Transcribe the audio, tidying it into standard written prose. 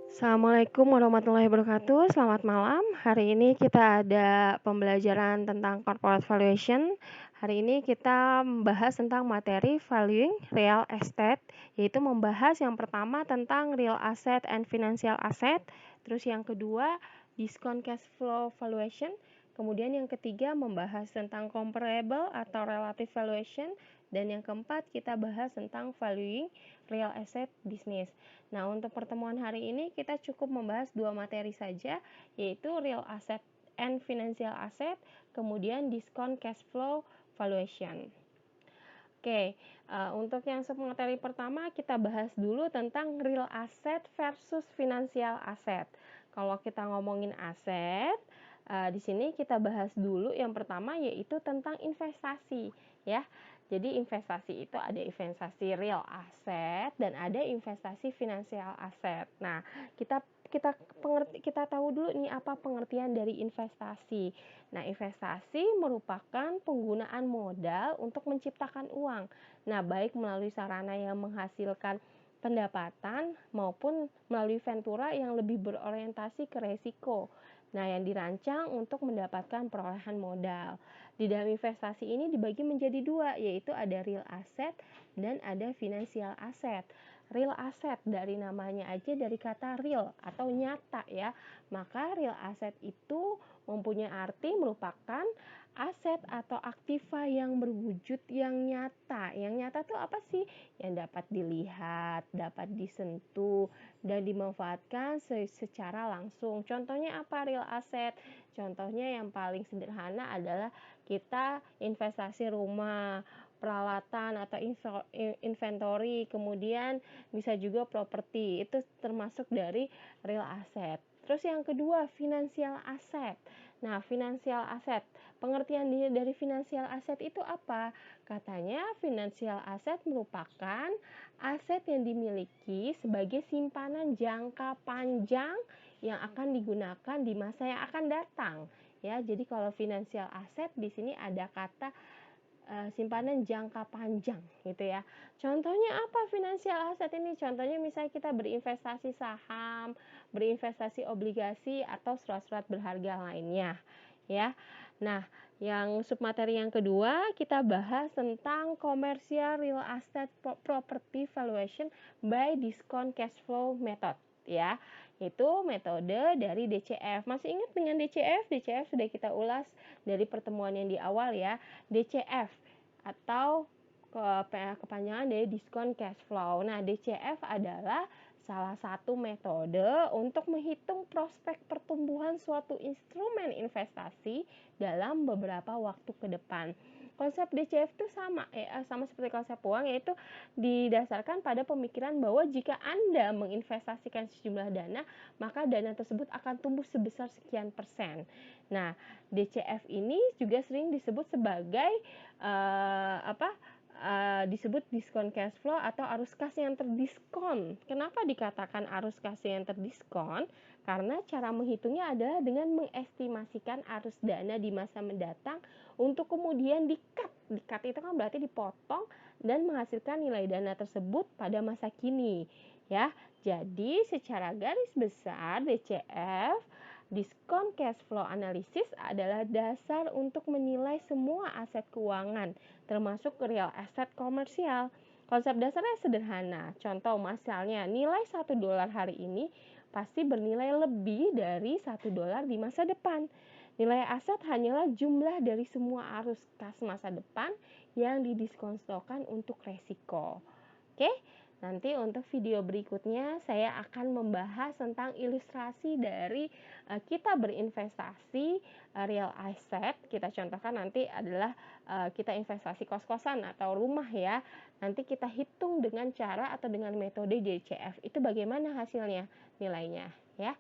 Assalamualaikum warahmatullahi wabarakatuh. Selamat malam. Hari ini kita ada pembelajaran tentang corporate valuation. Hari ini kita membahas tentang materi valuing real estate, yaitu membahas yang pertama tentang real asset and financial asset, terus yang kedua discount cash flow valuation, kemudian yang ketiga membahas tentang comparable atau relative valuation, dan yang keempat kita bahas tentang valuing real asset business. Nah, untuk pertemuan hari ini kita cukup membahas dua materi saja, yaitu real asset and financial asset, kemudian discount cash flow valuation. Oke, untuk yang materi pertama kita bahas dulu tentang real asset versus financial asset. Kalau kita ngomongin aset, di sini kita bahas dulu yang pertama yaitu tentang investasi, ya. Jadi investasi itu ada investasi real asset dan ada investasi financial asset. Nah, kita kita tahu dulu nih apa pengertian dari investasi. Nah, investasi merupakan penggunaan modal untuk menciptakan uang. Nah, baik melalui sarana yang menghasilkan pendapatan maupun melalui ventura yang lebih berorientasi ke resiko. Nah, yang dirancang untuk mendapatkan perolehan modal. Di dalam investasi ini dibagi menjadi dua, yaitu ada real asset dan ada financial asset. Real asset dari namanya aja dari kata real atau nyata ya. Maka real asset itu mempunyai arti merupakan aset atau aktiva yang berwujud yang nyata. Yang nyata itu apa sih? Yang dapat dilihat, dapat disentuh, dan dimanfaatkan secara langsung. Contohnya apa real asset? Contohnya yang paling sederhana adalah kita investasi rumah, peralatan atau inventory, kemudian bisa juga properti. Itu termasuk dari real asset. Terus yang kedua, financial asset. Nah, financial asset, pengertian dari financial asset itu apa? Katanya financial asset merupakan aset yang dimiliki sebagai simpanan jangka panjang yang akan digunakan di masa yang akan datang. Ya, jadi kalau financial asset di sini ada kata simpanan jangka panjang gitu ya. Contohnya apa financial asset ini? Contohnya misalnya kita berinvestasi saham, berinvestasi obligasi atau surat-surat berharga lainnya ya. Nah, yang submateri yang kedua kita bahas tentang commercial real estate property valuation by discount cash flow method ya. Itu metode dari DCF. Masih ingat dengan DCF? DCF sudah kita ulas dari pertemuan yang di awal ya. DCF atau kepanjangan dari discount cash flow. Nah, DCF adalah salah satu metode untuk menghitung prospek pertumbuhan suatu instrumen investasi dalam beberapa waktu ke depan. Konsep DCF itu sama seperti konsep uang, yaitu didasarkan pada pemikiran bahwa jika Anda menginvestasikan sejumlah dana, maka dana tersebut akan tumbuh sebesar sekian persen. Nah, DCF ini juga sering disebut sebagai disebut diskon cash flow atau arus kas yang terdiskon. Kenapa dikatakan arus kas yang terdiskon? Karena cara menghitungnya adalah dengan mengestimasikan arus dana di masa mendatang untuk kemudian di-cut. Di-cut itu kan berarti dipotong dan menghasilkan nilai dana tersebut pada masa kini. Ya, jadi secara garis besar DCF Discount cash flow analysis adalah dasar untuk menilai semua aset keuangan, termasuk real asset komersial. Konsep dasarnya sederhana. Contoh misalnya, nilai $1 hari ini pasti bernilai lebih dari $1 di masa depan. Nilai aset hanyalah jumlah dari semua arus kas masa depan yang didiskontokan untuk resiko. Oke? Nanti untuk video berikutnya saya akan membahas tentang ilustrasi dari kita berinvestasi real asset. Kita contohkan nanti adalah kita investasi kos-kosan atau rumah ya. Nanti kita hitung dengan cara atau dengan metode DCF. Itu bagaimana hasilnya, nilainya ya.